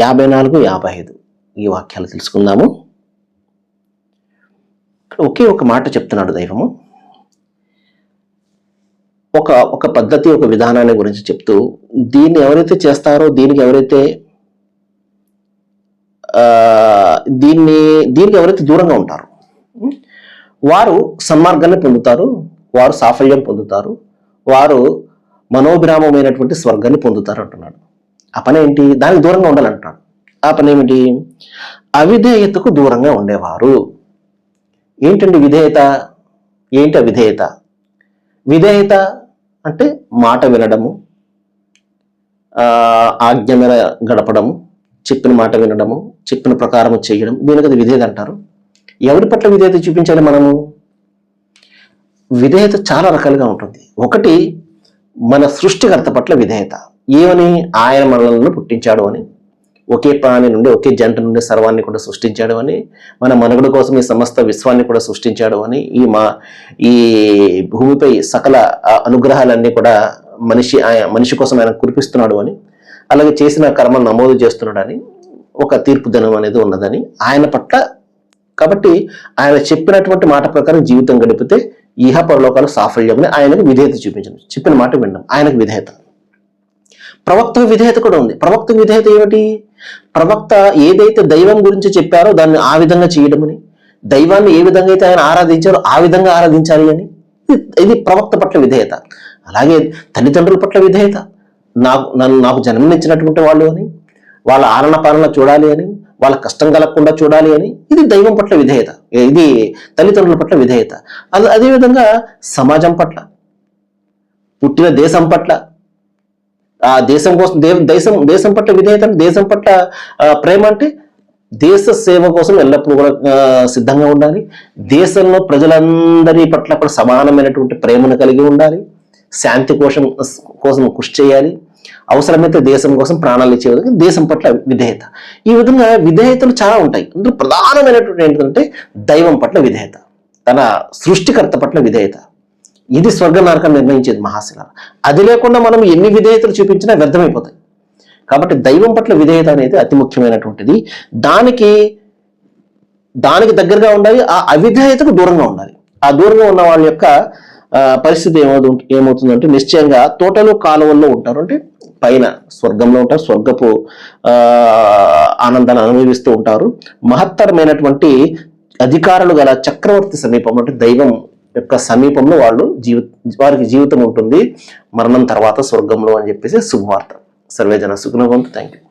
54, 55 ఈ వాక్యాలు తెలుసుకుందాము. ఒకే ఒక మాట చెప్తున్నాడు దైవము. ఒక పద్ధతి, ఒక విధానాన్ని గురించి చెప్తూ, దీన్ని ఎవరైతే చేస్తారో, దీనికి ఎవరైతే దీనికి ఎవరైతే దూరంగా ఉంటారో వారు సన్మార్గాన్ని పొందుతారు, వారు సాఫల్యం పొందుతారు, వారు మనోభిరామమైనటువంటి స్వర్గాన్ని పొందుతారు అంటున్నాడు. ఆ పని ఏంటి? దానికి దూరంగా ఉండాలంటున్నాడు. ఆ పని ఏమిటి? అవిధేయతకు దూరంగా ఉండేవారు. ఏంటండి విధేయత? ఏంటి అవిధేయత? విధేయత అంటే మాట వినడము, ఆజ్ఞ మీద గడపడము, చెప్పిన మాట వినడము, చెప్పిన ప్రకారం చేయడం, దీనికి అది విధేయత అంటారు. ఎవరి పట్ల విధేయత చూపించాలి మనము? విధేయత చాలా రకాలుగా ఉంటుంది. ఒకటి, మన సృష్టికర్త పట్ల విధేయత. ఏమని? ఆయన మనల్ని పుట్టించాడు అని, ఒకే ప్రాణి నుండి, ఒకే జంట నుండి సర్వాన్ని కూడా సృష్టించాడు అని, మన మనుగడ కోసం ఈ సమస్త విశ్వాన్ని కూడా సృష్టించాడు అని, ఈ భూమిపై సకల అనుగ్రహాలన్నీ కూడా మనిషి కోసం ఆయన కురిపిస్తున్నాడు అని, అలాగే చేసిన కర్మను నమోదు చేస్తున్నాడు అని, ఒక తీర్పు దినం అనేది ఉన్నదని ఆయన పట్ల. కాబట్టి ఆయన చెప్పినటువంటి మాట ప్రకారం జీవితం గడిపితే ఇహ పరలోకాలు సాఫల్యం అని ఆయనకు విధేయత చూపించడం, చెప్పిన మాట వినడం, ఆయనకు విధేయత. ప్రవక్త విధేయత కూడా ఉంది. ప్రవక్త విధేయత ఏమిటి? ప్రవక్త ఏదైతే దైవం గురించి చెప్పారో దాన్ని ఆ విధంగా చేయడమని, దైవాన్ని ఏ విధంగా అయితే ఆయన ఆరాధించారో ఆ విధంగా ఆరాధించాలి అని, ఇది ప్రవక్త పట్ల విధేయత. అలాగే తల్లిదండ్రుల పట్ల విధేయత. నాకు జన్మనిచ్చినటువంటి వాళ్ళు అని, వాళ్ళ ఆలన పాలన చూడాలి అని, వాళ్ళ కష్టం కలగకుండా చూడాలి అని, ఇది దైవం పట్ల విధేయత, ఇది తల్లిదండ్రుల పట్ల విధేయత. అదేవిధంగా సమాజం పట్ల, పుట్టిన దేశం పట్ల, ఆ దేశం కోసం దేశం పట్ల విధేయత, దేశం పట్ల ప్రేమ అంటే దేశ సేవ కోసం ఎల్లప్పుడూ కూడా సిద్ధంగా ఉండాలి. దేశంలో ప్రజలందరి పట్ల కూడా సమానమైనటువంటి ప్రేమను కలిగి ఉండాలి. శాంతి కోసం కృషి చేయాలి. అవసరమైతే దేశం కోసం ప్రాణాలు ఇచ్చే విధంగా దేశం పట్ల విధేయత. ఈ విధంగా విధేయతలు చాలా ఉంటాయి. అందులో ప్రధానమైనటువంటి ఏంటంటే దైవం పట్ల విధేయత, తన సృష్టికర్త పట్ల విధేయత. ఇది స్వర్గ నరకం నిర్ణయించేది మహాశిల. అది లేకుండా మనం ఎన్ని విధేయతలు చూపించినా వ్యర్థమైపోతాయి. కాబట్టి దైవం పట్ల విధేయత అనేది అతి ముఖ్యమైనటువంటిది. దానికి దగ్గరగా ఉండాలి. ఆ అవిధేయతకు దూరంగా ఉండాలి. ఆ దూరంగా ఉన్న వాళ్ళ యొక్క పరిస్థితి ఏమవుతుందంటే నిశ్చయంగా తోటలు కాలువల్లో ఉంటారు. అంటే పైన స్వర్గంలో ఉంటారు, స్వర్గపు ఆనందాన్ని అనుభవిస్తూ ఉంటారు. మహత్తరమైనటువంటి అధికారులు గల చక్రవర్తి సమీపంలో, అంటే దైవం యొక్క సమీపంలో వారికి జీవితం ఉంటుంది మరణం తర్వాత స్వర్గంలో అని చెప్పేసి శుభవార్త. సర్వేజన సుఖినో భవంతు. Thank you.